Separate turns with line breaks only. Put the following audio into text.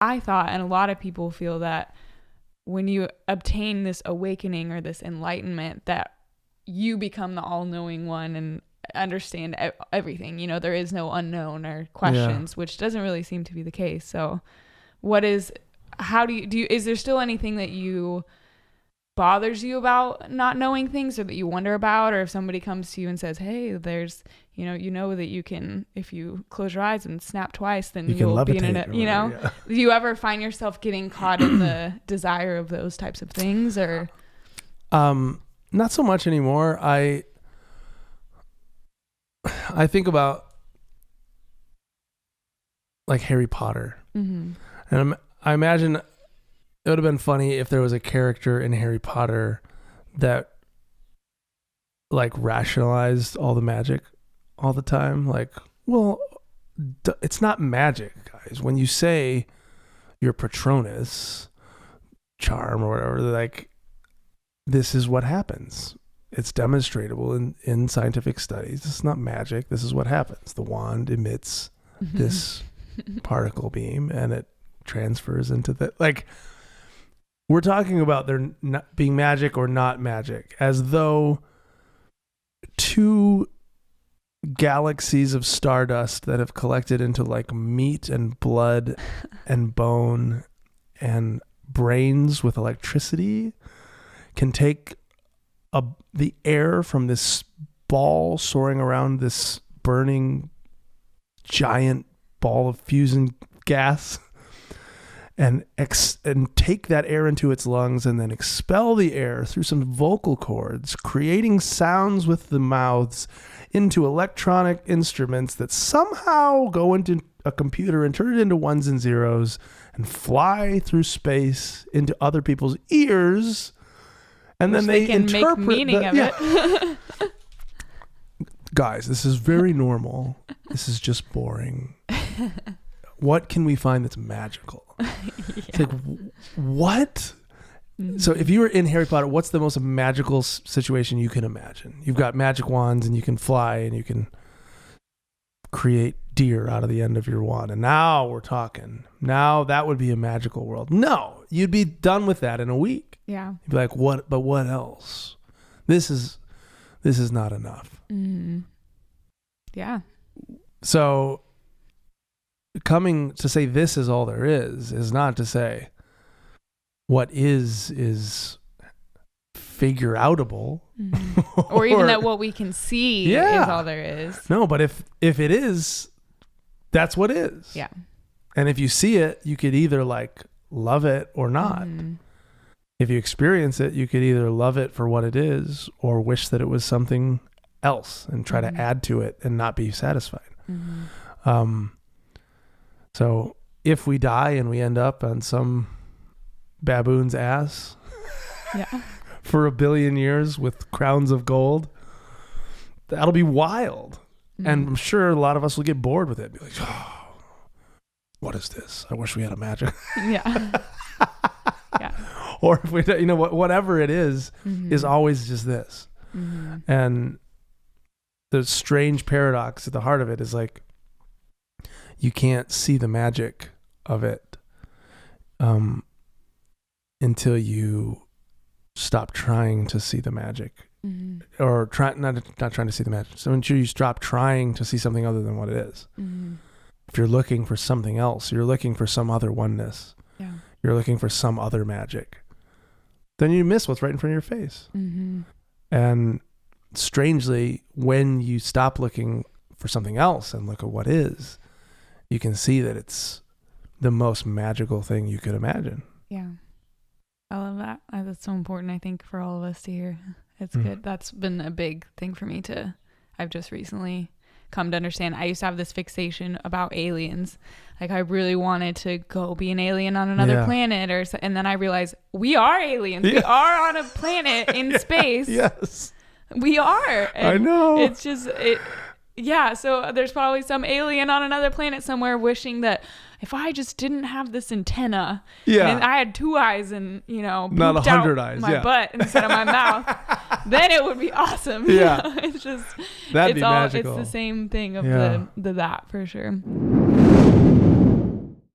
I thought, and a lot of people feel, that when you obtain this awakening or this enlightenment, that you become the all-knowing one and understand everything. You know, there is no unknown or questions, which doesn't really seem to be the case. So is there still anything that bothers you about not knowing things, or that you wonder about? Or if somebody comes to you and says, hey, there's, you know that you can, if you close your eyes and snap twice, then you'll be in it, do you ever find yourself getting caught in the desire of those types of things? Or
not so much anymore. I think about like Harry Potter, and I imagine it would have been funny if there was a character in Harry Potter that like rationalized all the magic all the time. Like, well, it's not magic, guys. When you say your Patronus charm or whatever, like, this is what happens. It's demonstrable in scientific studies. It's not magic. This is what happens. The wand emits this particle beam and it transfers into the, like, we're talking about there not being magic or not magic, as though two galaxies of stardust that have collected into like meat and blood and bone and brains with electricity can take the air from this ball soaring around this burning giant ball of fusion gas and take that air into its lungs and then expel the air through some vocal cords, creating sounds with the mouths into electronic instruments that somehow go into a computer and turn it into ones and zeros and fly through space into other people's ears. And then they
can
interpret
make meaning of it.
Guys, this is very normal. This is just boring. What can we find that's magical? It's like, what? So if you were in Harry Potter, what's the most magical situation you can imagine? You've got magic wands and you can fly and you can create deer out of the end of your wand. And now we're talking. Now that would be a magical world. No, you'd be done with that in a week.
Yeah.
You'd be like, what? But what else? This is not enough.
Mm-hmm. Yeah.
So coming to say this is all there is not to say what is figure outable.
Mm-hmm. or even that what we can see is all there is.
No, but if it is, that's what is.
Yeah.
And if you see it, you could either like love it or not. Mm-hmm. If you experience it, you could either love it for what it is or wish that it was something else and try to add to it and not be satisfied. Mm-hmm. So if we die and we end up on some baboon's ass for 1 billion years with crowns of gold, that'll be wild. Mm-hmm. And I'm sure a lot of us will get bored with it. Be like, oh, what is this? I wish we had a magic.
Yeah.
Yeah. Or if we, whatever it is always just this. Mm-hmm. And the strange paradox at the heart of it is like, you can't see the magic of it until you stop trying to see the magic, or not trying to see the magic. So until you stop trying to see something other than what it is. Mm-hmm. If you're looking for something else, you're looking for some other oneness. Yeah. You're looking for some other magic. Then you miss what's right in front of your face. Mm-hmm. And strangely, when you stop looking for something else and look at what is, you can see that it's the most magical thing you could imagine.
Yeah. I love that. That's so important, I think, for all of us to hear. It's good. That's been a big thing for me I've just recently come to understand. I used to have this fixation about aliens. Like, I really wanted to go be an alien on another planet, and then I realized we are aliens. Yeah. We are on a planet in space.
Yes.
We are. And
I know.
It's just, so there's probably some alien on another planet somewhere wishing that if I just didn't have this antenna, and I had 2 eyes and,
not 100 eyes,
my butt instead of my mouth, then it would be awesome.
Yeah.
It's just,
that'd be magical.
It's the same thing of the that for sure.